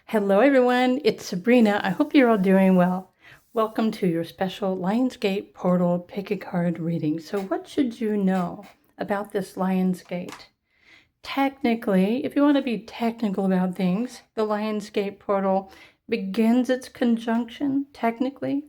Hello everyone, it's Sabrina. I hope you're all doing well. Welcome to your special Lionsgate Portal Pick a Card reading. So what should you know about this Lionsgate? Technically, if you want to be technical about things, the Lionsgate Portal begins its conjunction, technically,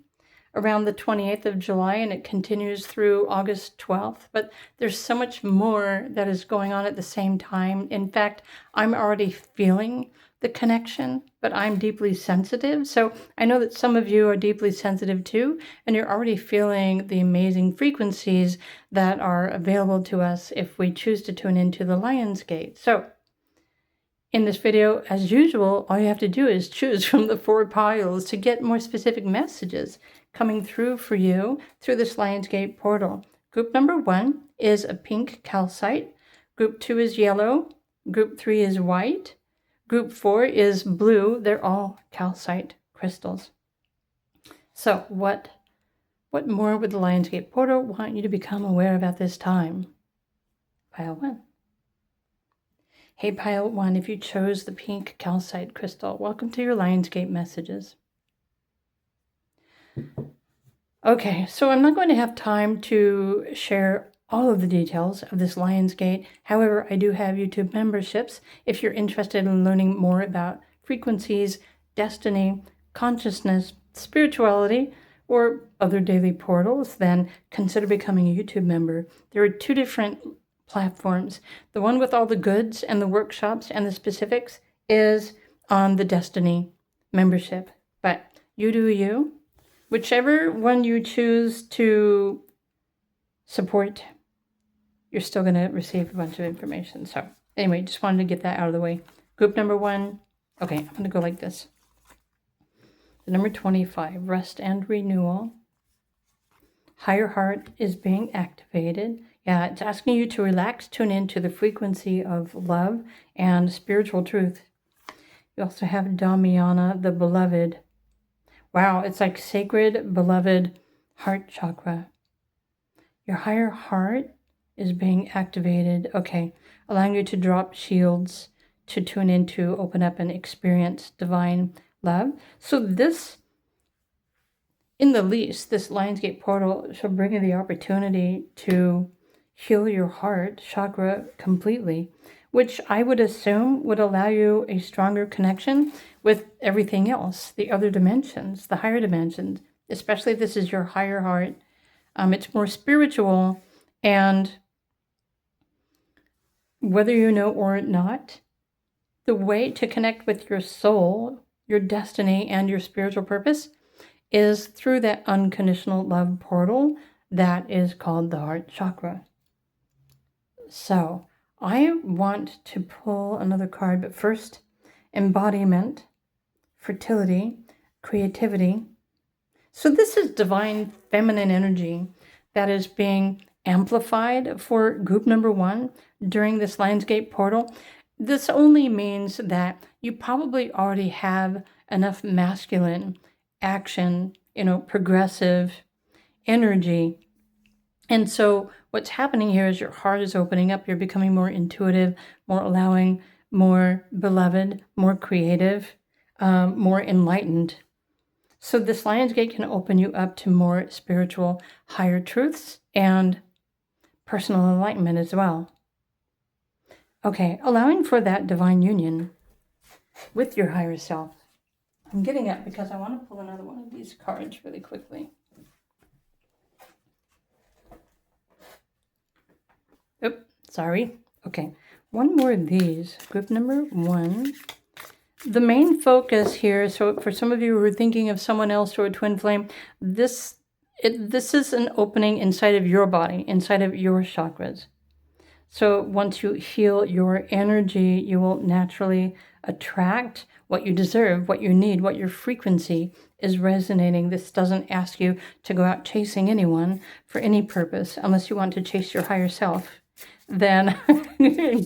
around the 28th of July, and it continues through August 12th. But there's so much more that is going on at the same time. In fact, I'm already feeling the connection, but I'm deeply sensitive. So I know that some of you are deeply sensitive too, and you're already feeling the amazing frequencies that are available to us if we choose to tune into the Lionsgate. So in this video, as usual, all you have to do is choose from the 4 piles to get more specific messages coming through for you through this Lionsgate portal. Group number 1 is a pink calcite. Group 2 is yellow. Group 3 is white. Group 4 is blue. They're all calcite crystals. So what more would the Lionsgate portal want you to become aware of at this time? Pile 1. Hey, pile 1, if you chose the pink calcite crystal, welcome to your Lionsgate messages. Okay, so I'm not going to have time to share all of the details of this Lionsgate. However, I do have YouTube memberships. If you're interested in learning more about frequencies, destiny, consciousness, spirituality, or other daily portals, then consider becoming a YouTube member. There are 2 different platforms. The one with all the goods and the workshops and the specifics is on the Destiny membership. But you do you. Whichever one you choose to support, you're still going to receive a bunch of information. So anyway, just wanted to get that out of the way. Group number 1. Okay, I'm going to go like this. The number 25, rest and renewal. Higher heart is being activated. Yeah, it's asking you to relax, tune in to the frequency of love and spiritual truth. You also have Damiana, the beloved. Wow, it's like sacred, beloved heart chakra. Your higher heart is being activated. Okay, allowing you to drop shields, to tune into, open up, and experience divine love. So this, in the least, this Lionsgate portal shall bring you the opportunity to heal your heart chakra completely, which I would assume would allow you a stronger connection with everything else, the other dimensions, the higher dimensions, especially if this is your higher heart. It's more spiritual, and whether you know or not, the way to connect with your soul, your destiny, and your spiritual purpose is through that unconditional love portal that is called the heart chakra. So I want to pull another card, but first, embodiment, fertility, creativity. So this is divine feminine energy that is being amplified for group number 1 during this Lionsgate portal. This only means that you probably already have enough masculine action, progressive energy. And so what's happening here is your heart is opening up. You're becoming more intuitive, more allowing, more beloved, more creative, more enlightened. So this Lionsgate can open you up to more spiritual, higher truths and personal enlightenment as well. Okay, allowing for that divine union with your higher self. I'm getting up because I want to pull another one of these cards really quickly. Oops, sorry. Okay, one more of these. Group number 1. The main focus here, so for some of you who are thinking of someone else or a twin flame, this is an opening inside of your body, inside of your chakras. So once you heal your energy, you will naturally attract what you deserve, what you need, what your frequency is resonating. This doesn't ask you to go out chasing anyone for any purpose, unless you want to chase your higher self. Then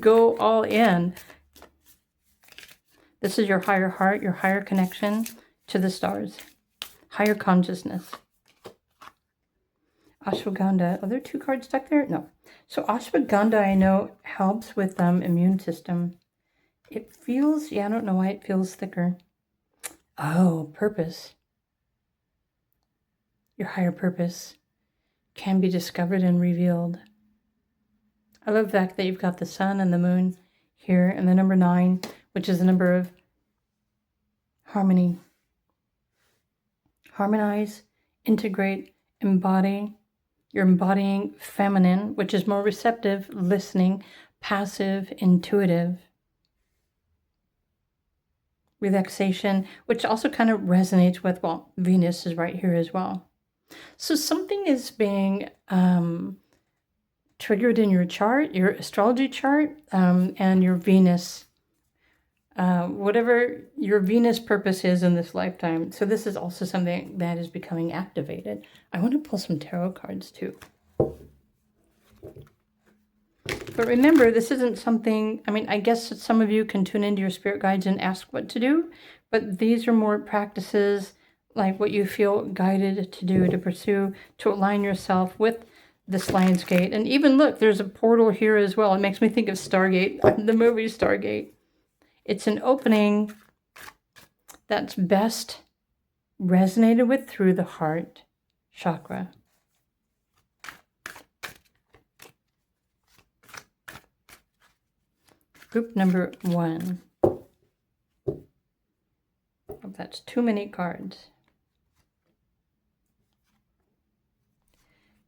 go all in. This is your higher heart, your higher connection to the stars, higher consciousness. Ashwagandha. Are there 2 cards stuck there? No. So ashwagandha, I know, helps with immune system. It feels, I don't know why it feels thicker. Oh, purpose. Your higher purpose can be discovered and revealed. I love the fact that you've got the sun and the moon here, and the number 9, which is the number of harmony. Harmonize, integrate, embody. You're embodying feminine, which is more receptive, listening, passive, intuitive. Relaxation, which also kind of resonates with, well, Venus is right here as well. So something is being triggered in your chart, your astrology chart, and your Venus, whatever your Venus purpose is in this lifetime. So this is also something that is becoming activated. I want to pull some tarot cards too. But remember, this isn't something, I mean, I guess some of you can tune into your spirit guides and ask what to do, but these are more practices like what you feel guided to do, to pursue, to align yourself with this Lion's Gate. And even look, there's a portal here as well. It makes me think of Stargate, the movie Stargate. It's an opening that's best resonated with through the heart chakra. Group number 1. Oh, that's too many cards.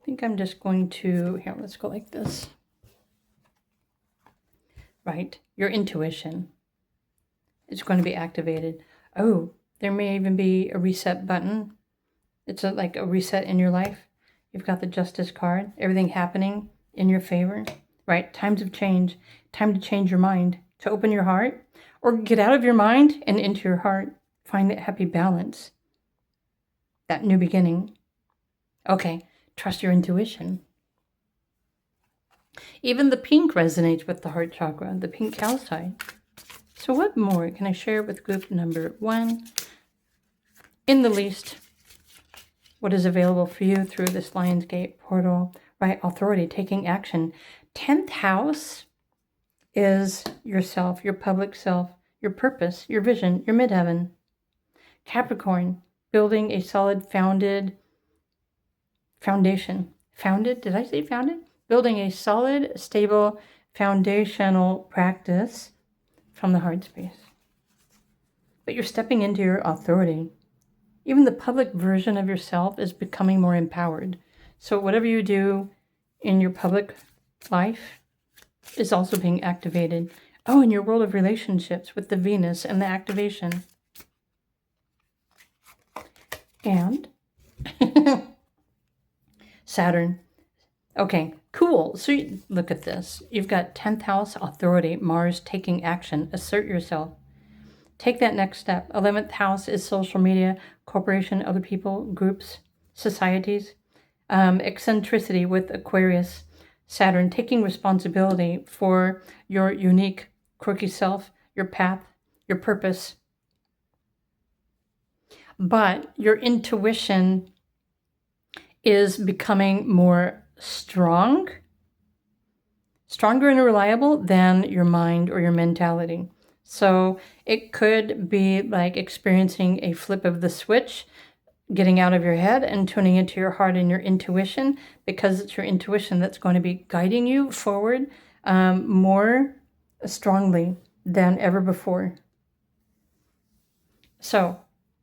I think I'm just going to, here, let's go like this. Right, your intuition is going to be activated. Oh, there may even be a reset button. It's like a reset in your life. You've got the Justice card, everything happening in your favor. Right, times of change, time to change your mind, to open your heart, or get out of your mind and into your heart. Find that happy balance, that new beginning. Okay, trust your intuition. Even the pink resonates with the heart chakra, the pink calcite. So what more can I share with group number 1? In the least, what is available for you through this Lion's Gate portal, right? Authority, taking action. 10th house is yourself, your public self, your purpose, your vision, your midheaven. Capricorn, building a solid foundation. Founded? Did I say founded? Building a solid, stable, foundational practice from the heart space. But you're stepping into your authority. Even the public version of yourself is becoming more empowered. So whatever you do in your public life is also being activated. Oh, in your world of relationships with the Venus and the activation. And Saturn. Okay, cool. So look at this. You've got 10th house authority, Mars taking action, assert yourself. Take that next step. 11th house is social media, corporation, other people, groups, societies. Eccentricity with Aquarius, Saturn, taking responsibility for your unique, quirky self, your path, your purpose. But your intuition is becoming more stronger and reliable than your mind or your mentality. So it could be like experiencing a flip of the switch, getting out of your head and tuning into your heart and your intuition, because it's your intuition that's going to be guiding you forward more strongly than ever before. So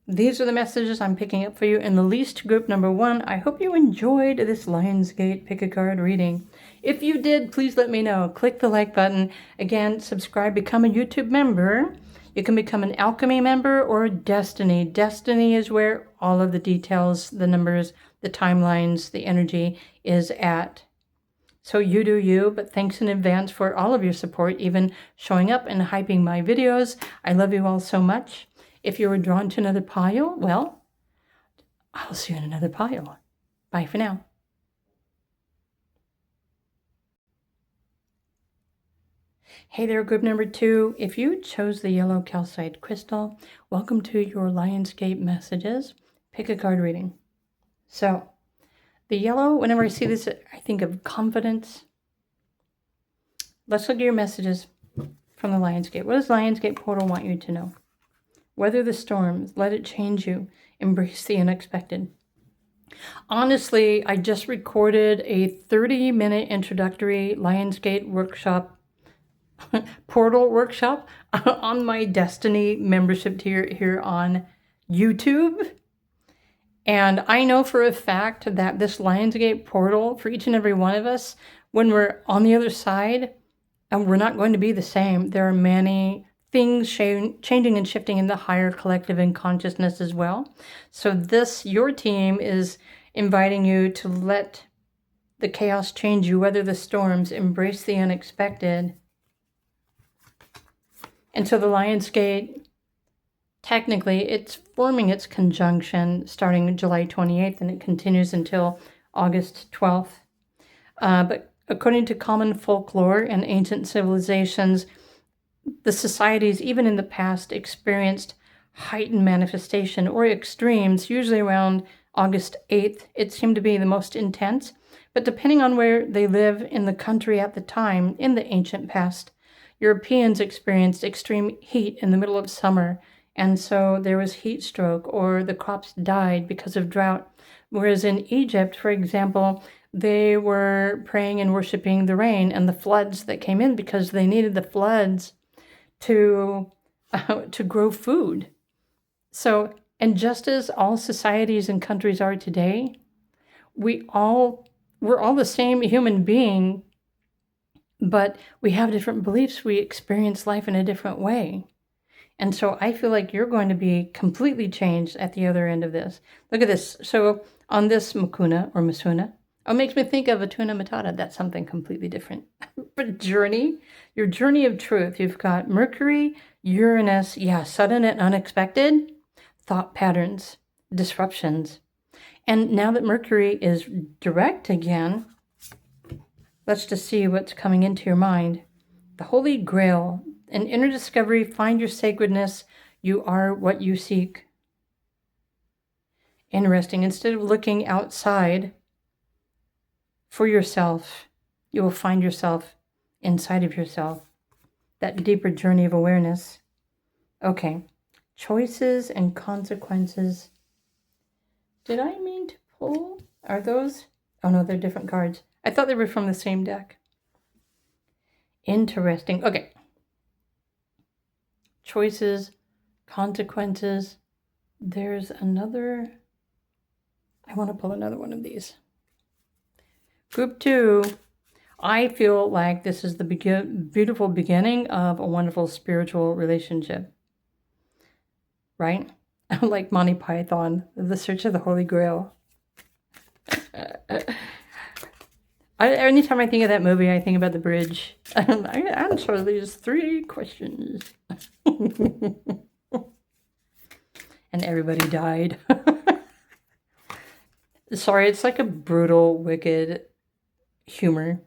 these are the messages I'm picking up for you in the least group number 1. I hope you enjoyed this Lion's Gate pick a card reading. If you did, please let me know. Click the like button. Again, subscribe, become a YouTube member. You can become an Alchemy member or Destiny. Destiny is where all of the details, the numbers, the timelines, the energy is at. So you do you, but thanks in advance for all of your support, even showing up and hyping my videos. I love you all so much. If you were drawn to another pile, well, I'll see you in another pile. Bye for now. Hey there, group number 2. If you chose the yellow calcite crystal, welcome to your Lion's Gate messages. Pick a card reading. So, the yellow, whenever I see this, I think of confidence. Let's look at your messages from the Lion's Gate. What does Lion's Gate portal want you to know? Weather the storms. Let it change you. Embrace the unexpected. Honestly, I just recorded a 30-minute introductory Lionsgate workshop, portal workshop on my Destiny membership tier here on YouTube. And I know for a fact that this Lionsgate portal, for each and every one of us, when we're on the other side, and we're not going to be the same. There are many things changing and shifting in the higher collective and consciousness as well. So your team is inviting you to let the chaos change you, weather the storms, embrace the unexpected. And so the Lionsgate, technically, it's forming its conjunction starting July 28th, and it continues until August 12th. But according to common folklore and ancient civilizations, the societies, even in the past, experienced heightened manifestation or extremes, usually around August 8th. It seemed to be the most intense, but depending on where they live in the country at the time, in the ancient past, Europeans experienced extreme heat in the middle of summer, and so there was heat stroke, or the crops died because of drought. Whereas in Egypt, for example, they were praying and worshiping the rain and the floods that came in because they needed the floods to grow food. So, and just as all societies and countries are today, we're all the same human being, but we have different beliefs. We experience life in a different way. And so I feel like you're going to be completely changed at the other end of this. Look at this. So on this Mukuna or Masuna, it makes me think of a tuna matata. That's something completely different. But your journey of truth. You've got Mercury, Uranus, sudden and unexpected thought patterns, disruptions. And now that Mercury is direct again, let's just see what's coming into your mind. The Holy Grail, an inner discovery, find your sacredness. You are what you seek. Interesting. Instead of looking outside for yourself, you will find yourself inside of yourself. That deeper journey of awareness. Okay. Choices and consequences. Did I mean to pull? Are those? Oh no, they're different cards. I thought they were from the same deck. Interesting. Okay. Choices, consequences. There's another. I want to pull another one of these. Group 2. I feel like this is the beautiful beginning of a wonderful spiritual relationship. Right? Like Monty Python, The Search of the Holy Grail. Anytime I think of that movie, I think about the bridge. I answer these 3 questions. And everybody died. Sorry, it's like a brutal, wicked humor.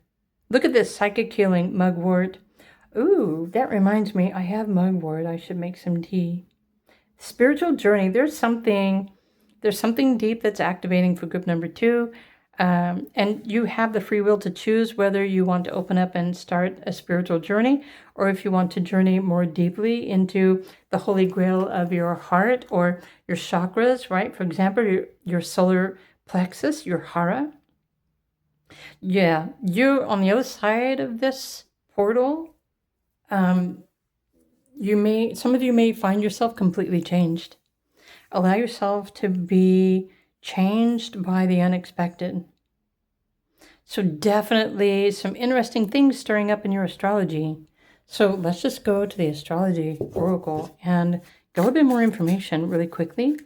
Look at this, psychic healing, mugwort. Ooh, that reminds me, I have mugwort. I should make some tea. Spiritual journey. There's something deep that's activating for group number 2. And you have the free will to choose whether you want to open up and start a spiritual journey, or if you want to journey more deeply into the holy grail of your heart or your chakras, right? For example, your solar plexus, your hara. Yeah, you on the other side of this portal, some of you may find yourself completely changed. Allow yourself to be changed by the unexpected. So definitely some interesting things stirring up in your astrology. So let's just go to the astrology oracle and get a little bit more information really quickly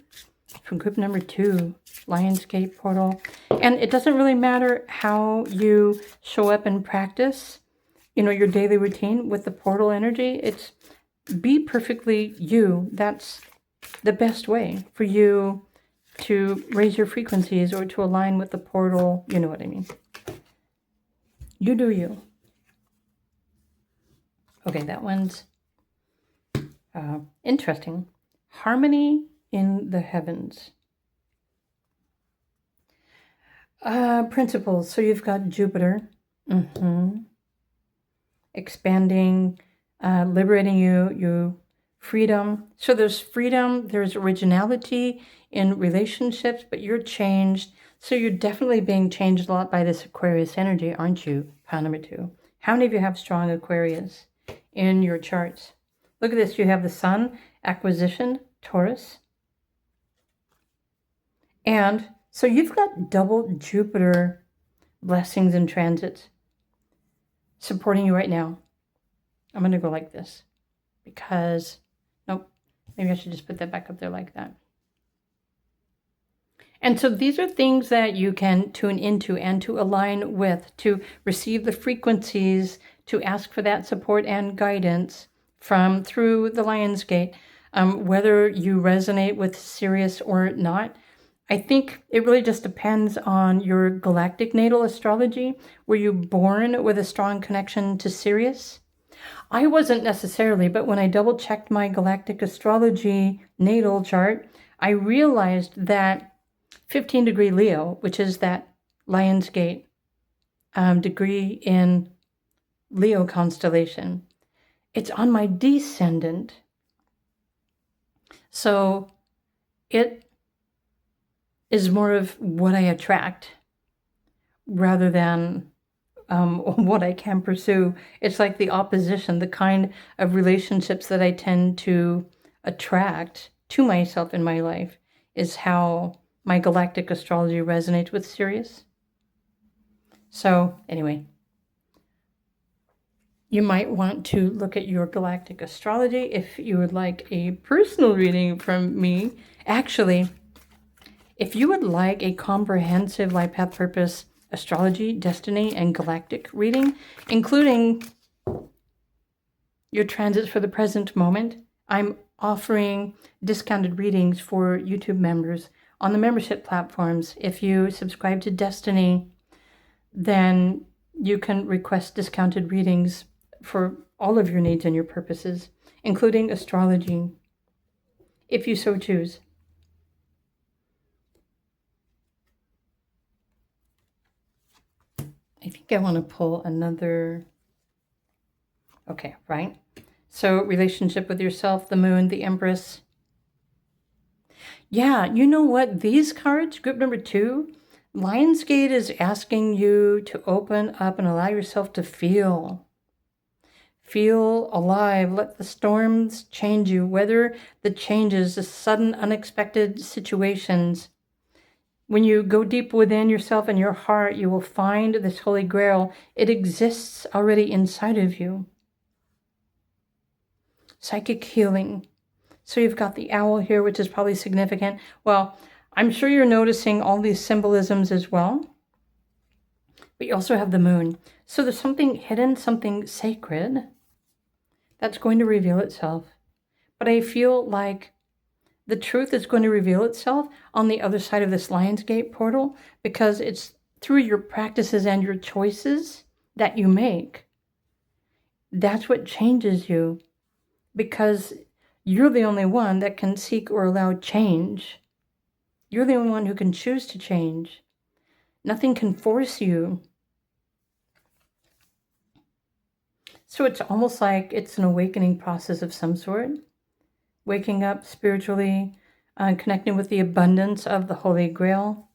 from group number 2, Lionsgate portal. And it doesn't really matter how you show up and practice, your daily routine with the portal energy. It's be perfectly you. That's the best way for you to raise your frequencies or to align with the portal. You know what I mean. You do you. Okay, that one's interesting. Harmony in the heavens. Principles. So you've got Jupiter. Expanding, liberating you freedom. So there's freedom, there's originality in relationships, but you're changed. So you're definitely being changed a lot by this Aquarius energy, aren't you? Pile number 2. How many of you have strong Aquarius in your charts? Look at this. You have the Sun, acquisition, Taurus. And so you've got double Jupiter blessings and transits supporting you right now. I'm going to go like this because, nope, maybe I should just put that back up there like that. And so these are things that you can tune into and to align with, to receive the frequencies, to ask for that support and guidance from through the Lion's Gate, whether you resonate with Sirius or not. I think it really just depends on your galactic natal astrology. Were you born with a strong connection to Sirius? I wasn't necessarily, but when I double checked my galactic astrology natal chart, I realized that 15-degree Leo, which is that Lion's Gate degree in Leo constellation, it's on my descendant. So it is more of what I attract rather than what I can pursue. It's like the opposition, the kind of relationships that I tend to attract to myself in my life is how my galactic astrology resonates with Sirius. So anyway, you might want to look at your galactic astrology if you would like a personal reading from me. Actually, if you would like a comprehensive life path purpose astrology, destiny, and galactic reading, including your transits for the present moment, I'm offering discounted readings for YouTube members on the membership platforms. If you subscribe to Destiny, then you can request discounted readings for all of your needs and your purposes, including astrology, if you so choose. I think I want to pull another. Okay, right? So relationship with yourself, the moon, the Empress. Yeah, you know what? These cards, group number 2, Lionsgate is asking you to open up and allow yourself to feel. Feel alive. Let the storms change you. Weather the changes, the sudden, unexpected situations. When you go deep within yourself and your heart, you will find this Holy Grail. It exists already inside of you. Psychic healing. So you've got the owl here, which is probably significant. Well, I'm sure you're noticing all these symbolisms as well. But you also have the moon. So there's something hidden, something sacred that's going to reveal itself. But I feel like the truth is going to reveal itself on the other side of this Lionsgate portal, because it's through your practices and your choices that you make. That's what changes you, because you're the only one that can seek or allow change. You're the only one who can choose to change. Nothing can force you. So it's almost like it's an awakening process of some sort. Waking up spiritually, connecting with the abundance of the Holy Grail.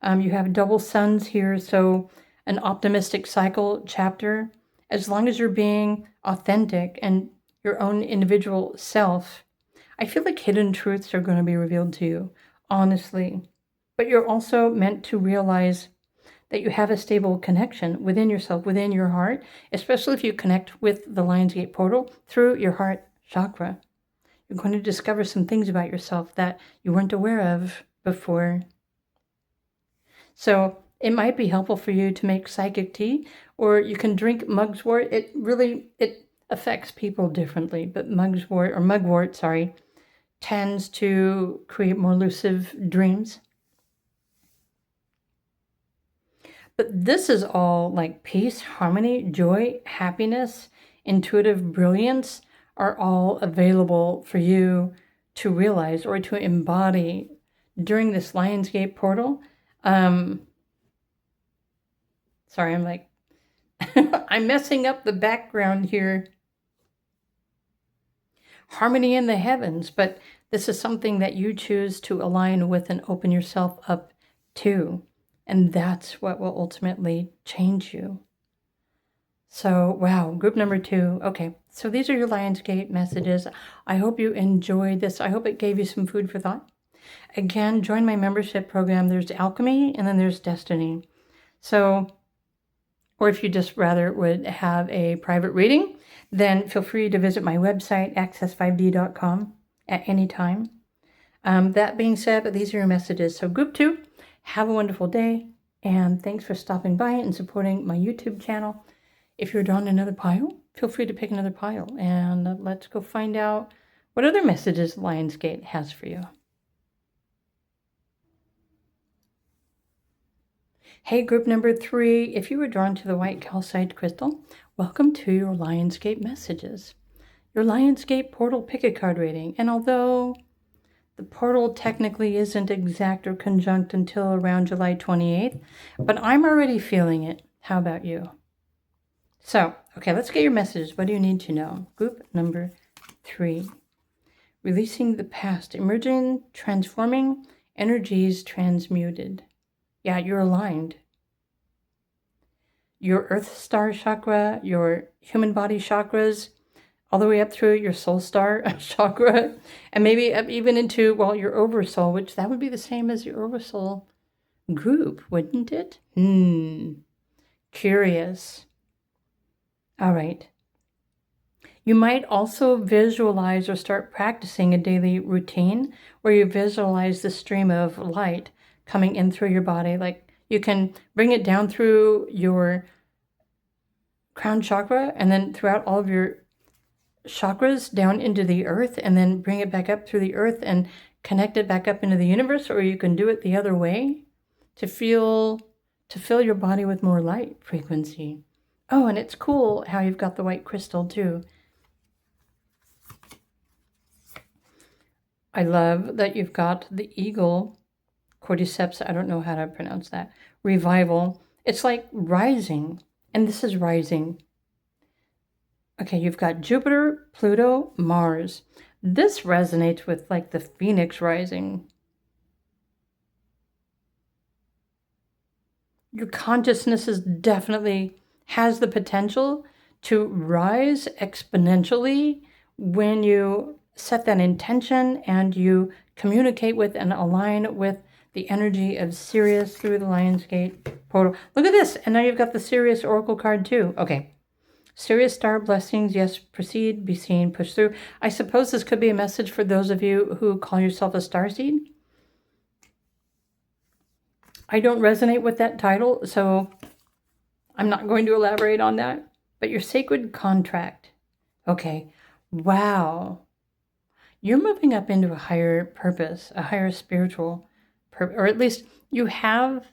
You have double suns here, so an optimistic cycle chapter. As long as you're being authentic and your own individual self, I feel like hidden truths are going to be revealed to you, honestly. But you're also meant to realize that you have a stable connection within yourself, within your heart, especially if you connect with the Lionsgate portal through your heart chakra. You're going to discover some things about yourself that you weren't aware of before. So it might be helpful for you to make psychic tea, or you can drink mugwort. It affects people differently, but mugwort, tends to create more lucid dreams. But this is all like peace, harmony, joy, happiness, intuitive brilliance are all available for you to realize or to embody during this Lionsgate portal. Sorry, I'm like, I'm messing up the background here. harmony in the heavens, but this is something that you choose to align with and open yourself up to. And that's what will ultimately change you. So, wow, group number 2. Okay, so these are your Lionsgate messages. I hope you enjoyed this. I hope it gave you some food for thought. Again, join my membership program. There's Alchemy and then there's Destiny. So, or if you just rather would have a private reading, then feel free to visit my website, access5d.com, at any time. That being said, these are your messages. So group 2, have a wonderful day, and thanks for stopping by and supporting my YouTube channel. If you're drawn to another pile, feel free to pick another pile, and let's go find out what other messages Lionsgate has for you. Hey, group number 3, if you were drawn to the white calcite crystal, welcome to your Lionsgate messages. Your Lionsgate portal pick-a-card reading, and although the portal technically isn't exact or conjunct until around July 28th, but I'm already feeling it. How about you? So, okay, let's get your messages. What do you need to know? Group number 3. Releasing the past, emerging, transforming, energies transmuted. Yeah, you're aligned. Your Earth Star chakra, your human body chakras, all the way up through your Soul Star chakra, and maybe up even into, well, your Oversoul, which that would be the same as your Oversoul group, wouldn't it? Curious. All right. You might also visualize or start practicing a daily routine where you visualize the stream of light coming in through your body. Like you can bring it down through your crown chakra and then throughout all of your chakras down into the earth, and then bring it back up through the earth and connect it back up into the universe. Or you can do it the other way to fill your body with more light frequency. Oh, and it's cool how you've got the white crystal too. I love that you've got the eagle, cordyceps, I don't know how to pronounce that, revival. It's like rising, and this is rising. Okay, you've got Jupiter, Pluto, Mars. This resonates with like the phoenix rising. Your consciousness is definitely has the potential to rise exponentially when you set that intention and you communicate with and align with the energy of Sirius through the Lionsgate portal. Look at this. And now you've got the Sirius Oracle card too. Okay. Sirius star blessings. Yes, proceed, be seen, push through. I suppose this could be a message for those of you who call yourself a starseed. I don't resonate with that title, so I'm not going to elaborate on that. But your sacred contract. Okay. Wow. You're moving up into a higher purpose, a higher spiritual purpose, or at least you have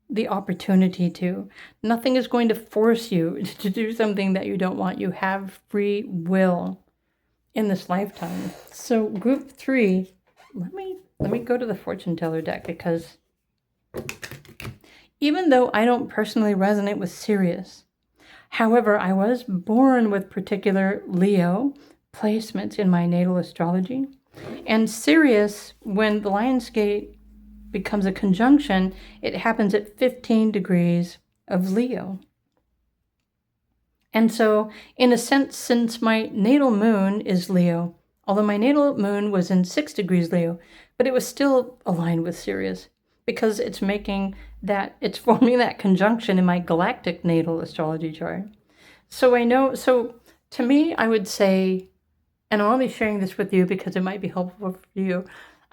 the opportunity to. Nothing is going to force you to do something that you don't want. You have free will in this lifetime. So group 3, let me go to the fortune teller deck, because even though I don't personally resonate with Sirius, however, I was born with particular Leo placements in my natal astrology. And Sirius, when the Lionsgate becomes a conjunction, it happens at 15 degrees of Leo. And so, in a sense, since my natal moon is Leo, although my natal moon was in 6 degrees Leo, but it was still aligned with Sirius, because it's forming that conjunction in my galactic natal astrology chart. So I know, so to me, I would say, and I'll be sharing this with you because it might be helpful for you,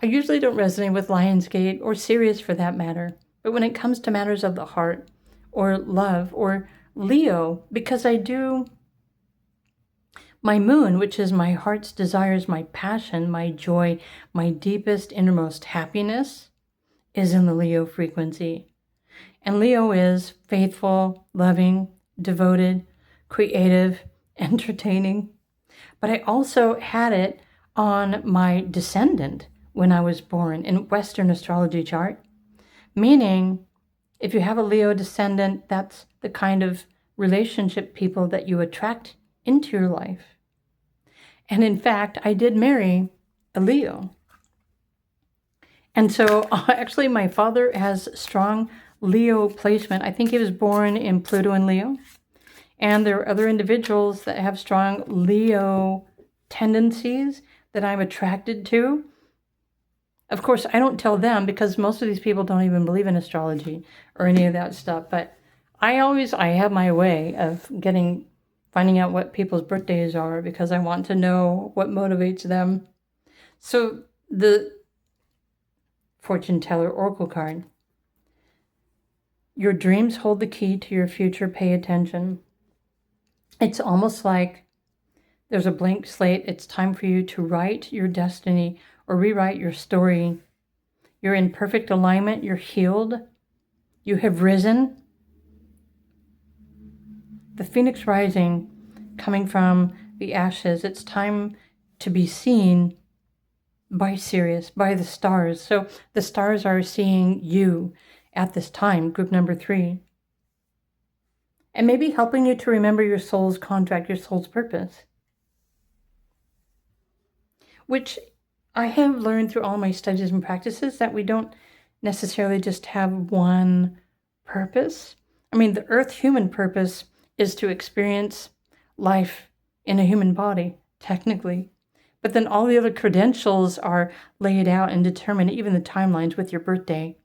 I usually don't resonate with Lionsgate or Sirius for that matter. But when it comes to matters of the heart or love or Leo, because I do, my moon, which is my heart's desires, my passion, my joy, my deepest, innermost happiness, is in the Leo frequency. And Leo is faithful, loving, devoted, creative, entertaining. But I also had it on my descendant when I was born in Western astrology chart, meaning if you have a Leo descendant, that's the kind of relationship people that you attract into your life. And in fact, I did marry a Leo. And so actually my father has strong Leo placement. I think he was born in Pluto and Leo. And there are other individuals that have strong Leo tendencies that I'm attracted to. Of course, I don't tell them because most of these people don't even believe in astrology or any of that stuff. But I have my way of finding out what people's birthdays are because I want to know what motivates them. So the fortune teller oracle card. Your dreams hold the key to your future. Pay attention. It's almost like there's a blank slate. It's time for you to write your destiny or rewrite your story. You're in perfect alignment. You're healed. You have risen. The phoenix rising, coming from the ashes. It's time to be seen by Sirius, by the stars. So the stars are seeing you at this time, group number 3. And maybe helping you to remember your soul's contract, your soul's purpose. Which I have learned through all my studies and practices that we don't necessarily just have one purpose. I mean, the earth human purpose is to experience life in a human body, technically. But then all the other credentials are laid out and determined, even the timelines with your birthday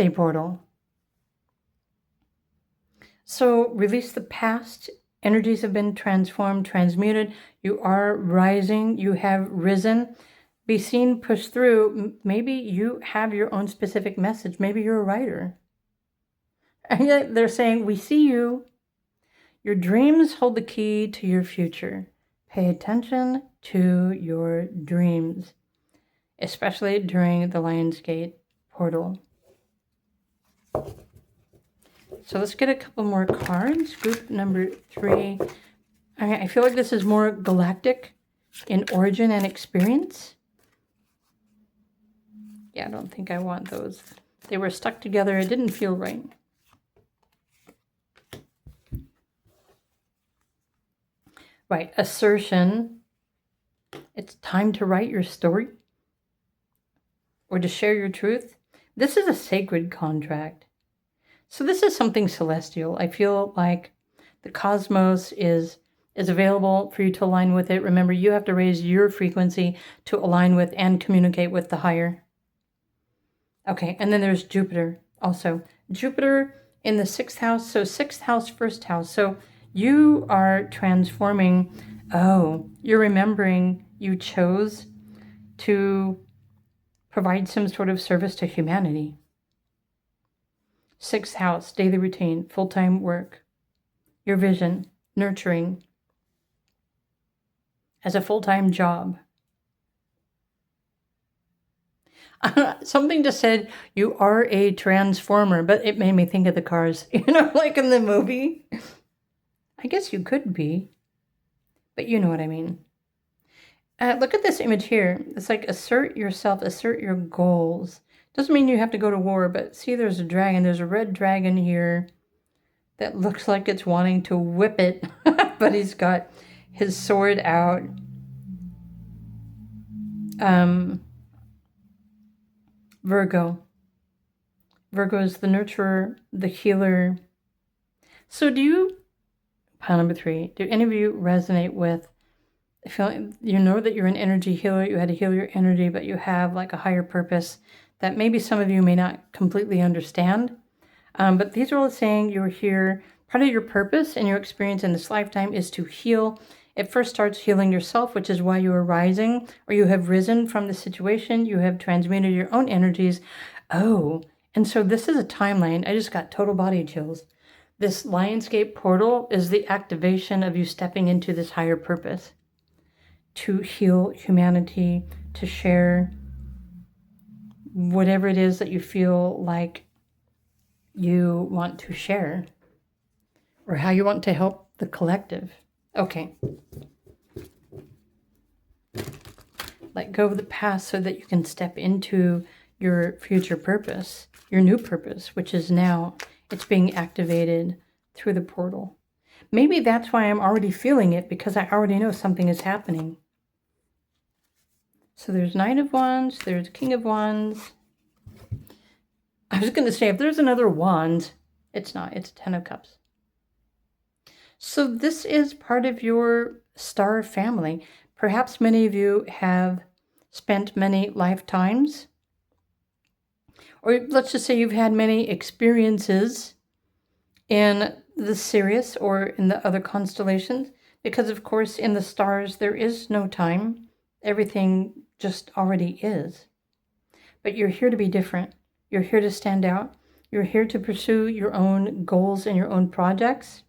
portal. So release the past. Energies have been transformed, transmuted. You are rising. You have risen. Be seen, push through. Maybe you have your own specific message. Maybe you're a writer. And yet they're saying, we see you. Your dreams hold the key to your future. Pay attention to your dreams, especially during the Lionsgate portal. So let's get a couple more cards. Group number 3. I feel like this is more galactic in origin and experience. Yeah, I don't think I want those. They were stuck together. It didn't feel right. Right, assertion. It's time to write your story or to share your truth. This is a sacred contract. So this is something celestial. I feel like the cosmos is available for you to align with it. Remember, you have to raise your frequency to align with and communicate with the higher. Okay, and then there's Jupiter also. Jupiter in the 6th house. So 6th house, 1st house. So you are transforming. Oh, you're remembering you chose to provide some sort of service to humanity. 6th house, daily routine, full-time work. Your vision, nurturing as a full-time job. Something just said, you are a transformer, but it made me think of the Cars, like in the movie. I guess you could be, but you know what I mean. Look at this image here. It's like assert yourself, assert your goals. Doesn't mean you have to go to war, but see there's a dragon. There's a red dragon here that looks like it's wanting to whip it, but he's got his sword out. Virgo. Virgo is the nurturer, the healer. So pile number 3, do any of you resonate with feeling, you know that you're an energy healer, you had to heal your energy, but you have like a higher purpose that maybe some of you may not completely understand. But these are all saying you're here. Part of your purpose and your experience in this lifetime is to heal. It first starts healing yourself, which is why you are rising, or you have risen from the situation. You have transmuted your own energies. Oh, and so this is a timeline. I just got total body chills. This Lionsgate portal is the activation of you stepping into this higher purpose to heal humanity, to share whatever it is that you feel like you want to share, or how you want to help the collective. Okay. Let go of the past so that you can step into your future purpose, your new purpose, which is now. It's being activated through the portal. Maybe that's why I'm already feeling it, because I already know something is happening. So there's Knight of Wands, there's King of Wands. I was going to say, if there's another wand, it's not. It's 10 of Cups. So this is part of your star family. Perhaps many of you have spent many lifetimes, or let's just say you've had many experiences in the Sirius or in the other constellations, because of course in the stars there is no time. Everything just already is. But you're here to be different. You're here to stand out. You're here to pursue your own goals and your own projects.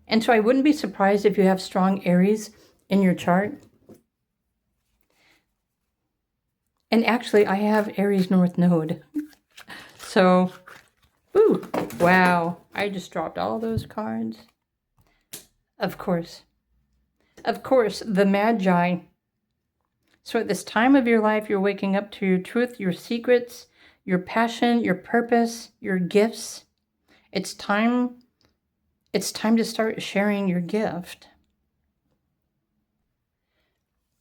And so I wouldn't be surprised if you have strong Aries in your chart. And actually, I have Aries North Node. So, ooh, wow. I just dropped all those cards. Of course. Of course, the Magi. So at this time of your life, you're waking up to your truth, your secrets, your passion, your purpose, your gifts. It's time to start sharing your gift.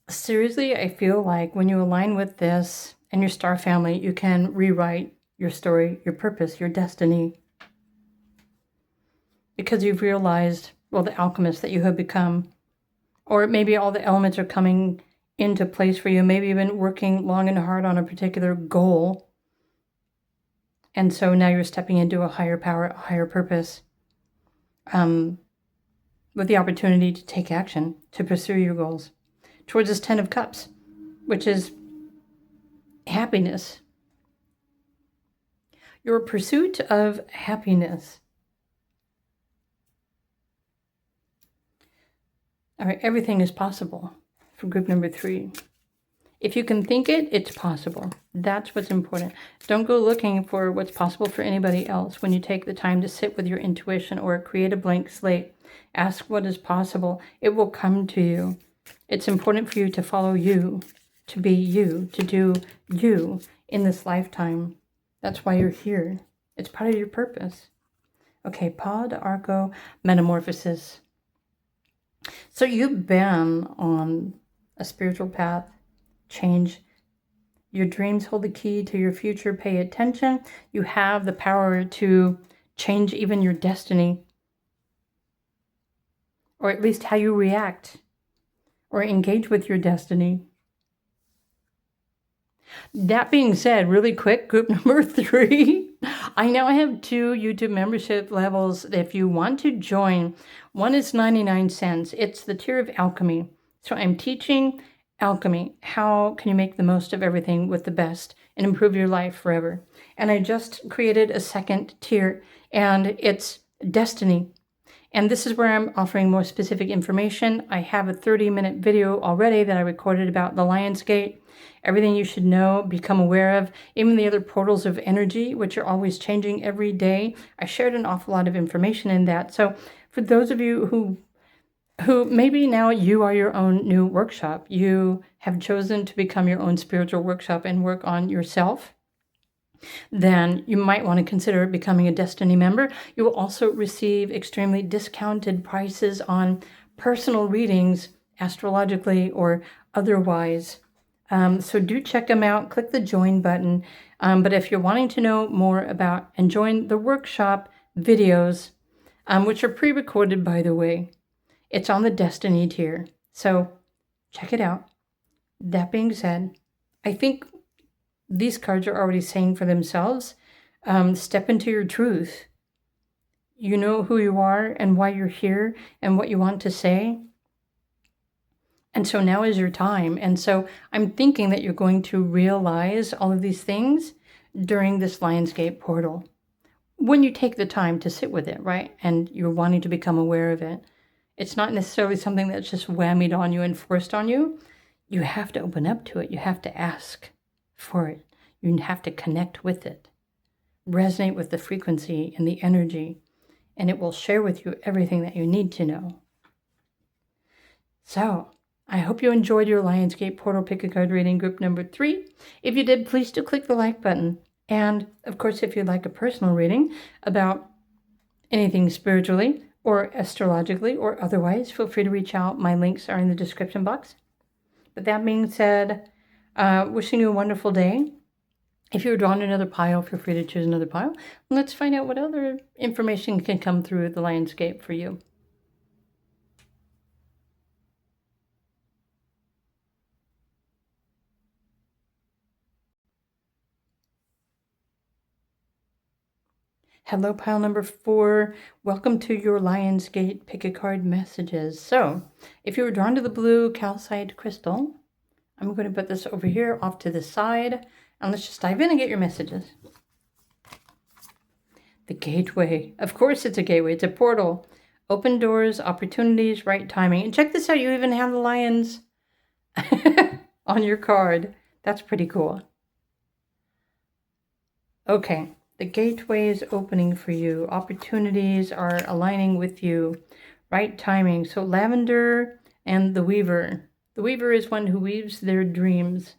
Seriously, I feel like when you align with this and your star family, you can rewrite your story, your purpose, your destiny. Because you've realized, well, the alchemist that you have become. Or maybe all the elements are coming into place for you. Maybe you've been working long and hard on a particular goal. And so now you're stepping into a higher power, a higher purpose. With the opportunity to take action, to pursue your goals. Towards this 10 of Cups, which is happiness. Your pursuit of happiness. All right, everything is possible for group number 3. If you can think it, it's possible. That's what's important. Don't go looking for what's possible for anybody else when you take the time to sit with your intuition or create a blank slate. Ask what is possible. It will come to you. It's important for you to follow you, to be you, to do you in this lifetime. That's why you're here. It's part of your purpose. Okay, Pod, Arco, Metamorphosis. So you've been on a spiritual path. Change. Your dreams hold the key to your future. Pay attention. You have the power to change even your destiny. Or at least how you react or engage with your destiny. That being said, really quick, group number 3. I now have 2 YouTube membership levels if you want to join. One is 99 cents. It's the tier of Alchemy. So I'm teaching Alchemy. How can you make the most of everything with the best and improve your life forever? And I just created a second tier, and it's Destiny. And this is where I'm offering more specific information. I have a 30-minute video already that I recorded about the Lion's Gate, everything you should know, become aware of, even the other portals of energy, which are always changing every day. I shared an awful lot of information in that. So for those of you who maybe now you are your own new workshop, you have chosen to become your own spiritual workshop and work on yourself, then you might want to consider becoming a Destiny member. You will also receive extremely discounted prices on personal readings, astrologically or otherwise. So do check them out. Click the join button. But if you're wanting to know more about and join the workshop videos, which are pre-recorded, by the way, it's on the Destiny tier. So check it out. That being said, I think these cards are already saying for themselves, step into your truth. You know who you are and why you're here and what you want to say. And so now is your time. And so I'm thinking that you're going to realize all of these things during this Lionsgate portal. When you take the time to sit with it, right? And you're wanting to become aware of it. It's not necessarily something that's just whammied on you and forced on you. You have to open up to it. You have to ask for it. You have to connect with it. Resonate with the frequency and the energy. And it will share with you everything that you need to know. So, I hope you enjoyed your Lionsgate Portal Pick a Card reading group number 3. If you did, please do click the like button. And, of course, if you'd like a personal reading about anything spiritually, or astrologically or otherwise, feel free to reach out. My links are in the description box. But that being said, wishing you a wonderful day. If you're drawn to another pile, feel free to choose another pile. Let's find out what other information can come through the Lionsgate for you. Hello, pile number 4. Welcome to your Lionsgate Pick a Card messages. So, if you were drawn to the blue calcite crystal, I'm going to put this over here off to the side, and let's just dive in and get your messages. The gateway. Of course it's a gateway. It's a portal. Open doors, opportunities, right timing. And check this out. You even have the lions on your card. That's pretty cool. Okay. The gateway is opening for you. Opportunities are aligning with you. Right timing. So lavender and the weaver. The weaver is one who weaves their dreams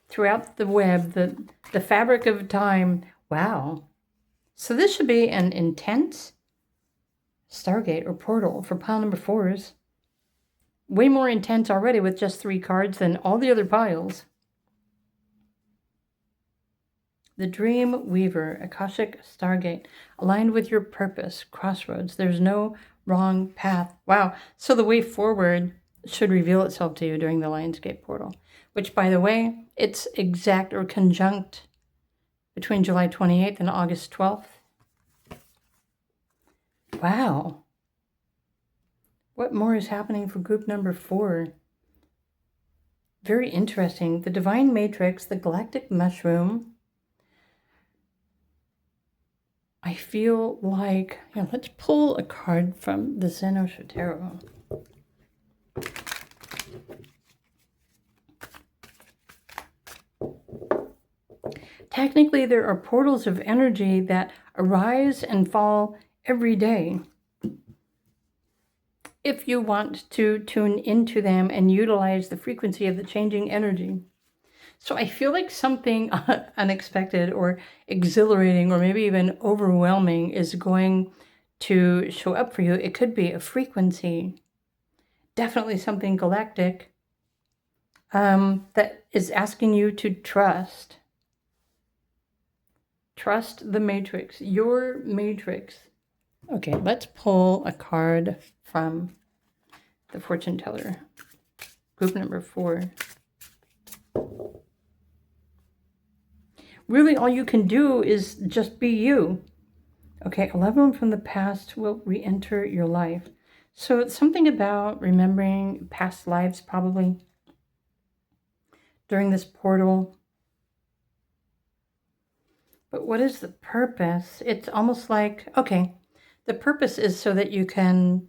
throughout the web, the fabric of time. Wow. So this should be an intense Stargate or portal for pile number 4s. Way more intense already with just 3 cards than all the other piles. The Dream Weaver, Akashic Stargate, aligned with your purpose, crossroads. There's no wrong path. Wow. So the way forward should reveal itself to you during the Lionsgate portal, which, by the way, it's exact or conjunct between July 28th and August 12th. Wow. What more is happening for group number 4? Very interesting. The Divine Matrix, the Galactic Mushroom. I feel like, let's pull a card from the Zenosha Tarot. Technically, there are portals of energy that arise and fall every day. If you want to tune into them and utilize the frequency of the changing energy. So I feel like something unexpected or exhilarating or maybe even overwhelming is going to show up for you. It could be a frequency, definitely something galactic, that is asking you to trust. Trust the matrix, your matrix. Okay, let's pull a card from the fortune teller, group number 4. Really, all you can do is just be you. Okay, a loved one from the past will re-enter your life. So it's something about remembering past lives, probably, during this portal. But what is the purpose? It's almost like, okay, the purpose is so that you can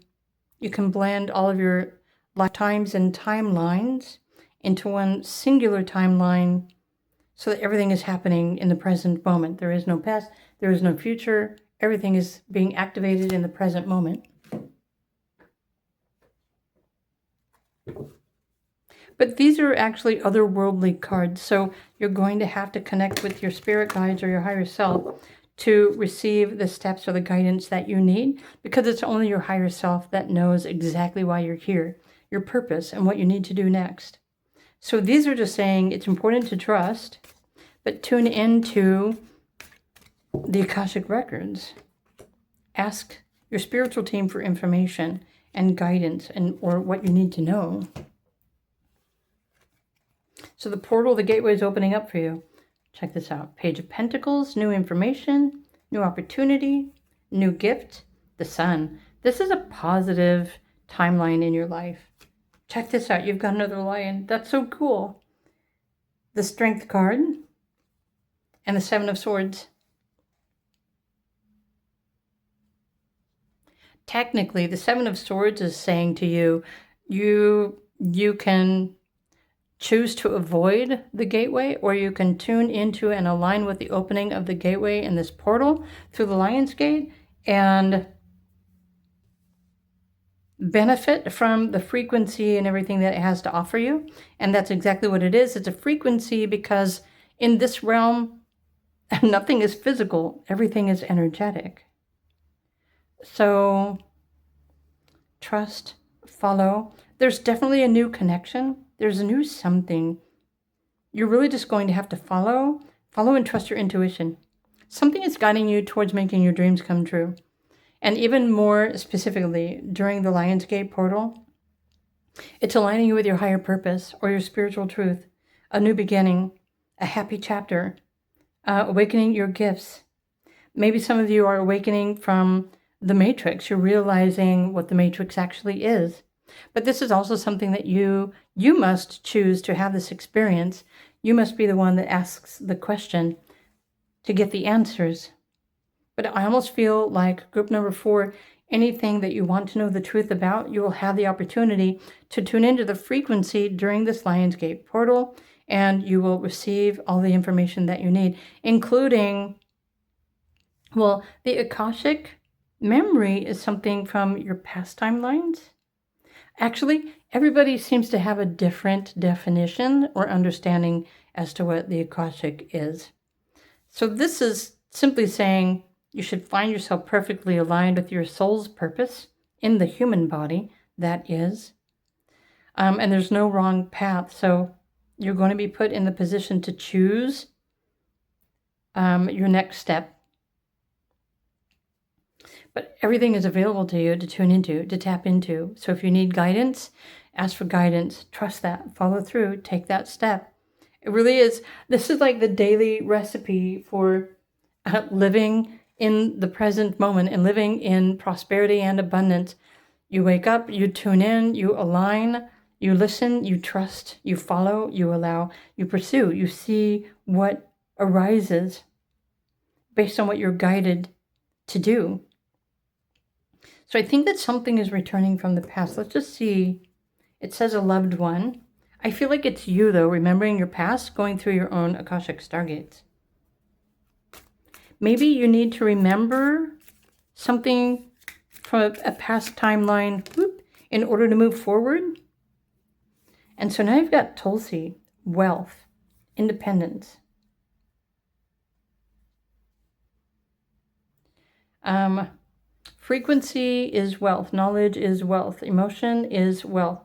blend all of your lifetimes and timelines into one singular timeline, so that everything is happening in the present moment. There is no past, there is no future. Everything is being activated in the present moment. But these are actually otherworldly cards, so you're going to have to connect with your spirit guides or your higher self to receive the steps or the guidance that you need, because it's only your higher self that knows exactly why you're here, your purpose, and what you need to do next. So these are just saying it's important to trust, but tune into the Akashic Records. Ask your spiritual team for information and guidance or what you need to know. So the portal, the gateway is opening up for you. Check this out. Page of Pentacles, new information, new opportunity, new gift, the Sun. This is a positive timeline in your life. Check this out. You've got another lion. That's so cool. The Strength card and the 7 of Swords. Technically, the 7 of Swords is saying to you, you can choose to avoid the gateway, or you can tune into and align with the opening of the gateway in this portal through the Lion's Gate and benefit from the frequency and everything that it has to offer you. And that's exactly what it is. It's a frequency, because in this realm, nothing is physical. Everything is energetic. So trust, follow. There's definitely a new connection. There's a new something. You're really just going to have to follow and trust your intuition. Something is guiding you towards making your dreams come true. And even more specifically, during the Lionsgate portal, it's aligning you with your higher purpose or your spiritual truth, a new beginning, a happy chapter, awakening your gifts. Maybe some of you are awakening from the Matrix. You're realizing what the Matrix actually is. But this is also something that you must choose to have this experience. You must be the one that asks the question to get the answers. But I almost feel like group number 4, anything that you want to know the truth about, you will have the opportunity to tune into the frequency during this Lionsgate portal, and you will receive all the information that you need, including, well, the Akashic memory is something from your past timelines. Actually, everybody seems to have a different definition or understanding as to what the Akashic is. So this is simply saying you should find yourself perfectly aligned with your soul's purpose in the human body, that is. And there's no wrong path. So you're going to be put in the position to choose your next step. But everything is available to you to tune into, to tap into. So if you need guidance, ask for guidance. Trust that. Follow through. Take that step. It really is. This is like the daily recipe for living in the present moment and living in prosperity and abundance. You wake up, you tune in, you align, you listen, you trust, you follow, you allow, you pursue. You see what arises based on what you're guided to do. So I think that something is returning from the past. Let's just see. It says a loved one. I feel like it's you, though, remembering your past, going through your own Akashic Stargates. Maybe you need to remember something from a past timeline in order to move forward. And so now you've got Tulsi, wealth, independence. Frequency is wealth. Knowledge is wealth. Emotion is wealth.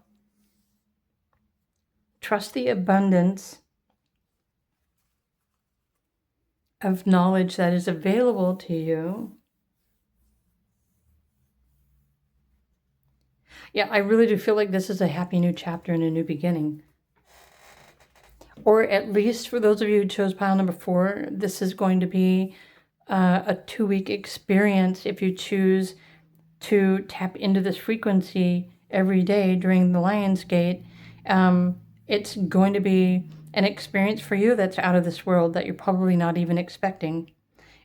Trust the abundance of knowledge that is available to you. Yeah, I really do feel like this is a happy new chapter and a new beginning. Or at least for those of you who chose pile number 4, this is going to be a 2-week experience if you choose to tap into this frequency every day during the Lionsgate. It's going to be an experience for you that's out of this world that you're probably not even expecting.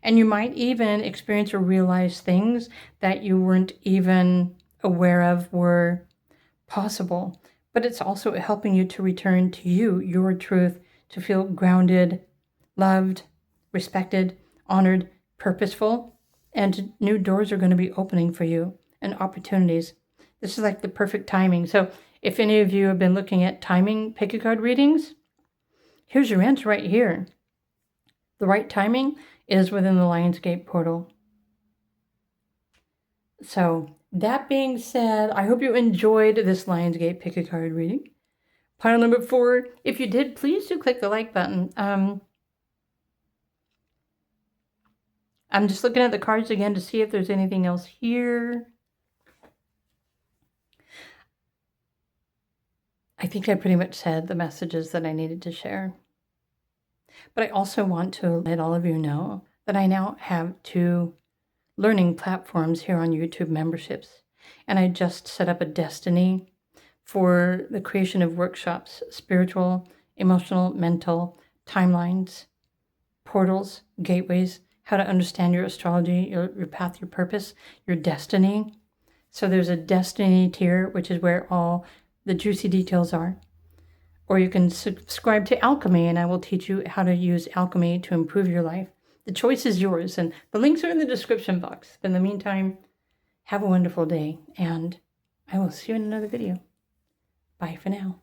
And you might even experience or realize things that you weren't even aware of were possible. But it's also helping you to return to you, your truth, to feel grounded, loved, respected, honored, purposeful, and new doors are going to be opening for you and opportunities. This is like the perfect timing. So if any of you have been looking at timing pick a card readings, here's your answer right here. The right timing is within the Lionsgate portal. So that being said, I hope you enjoyed this Lionsgate pick a card reading. Pile number 4, if you did, please do click the like button. I'm just looking at the cards again to see if there's anything else here. I think I pretty much said the messages that I needed to share. But I also want to let all of you know that I now have 2 learning platforms here on YouTube memberships. And I just set up a destiny for the creation of workshops, spiritual, emotional, mental, timelines, portals, gateways, how to understand your astrology, your path, your purpose, your destiny. So there's a destiny tier, which is where all the juicy details are. Or you can subscribe to Alchemy, and I will teach you how to use Alchemy to improve your life. The choice is yours, and the links are in the description box. In the meantime, have a wonderful day, and I will see you in another video. Bye for now.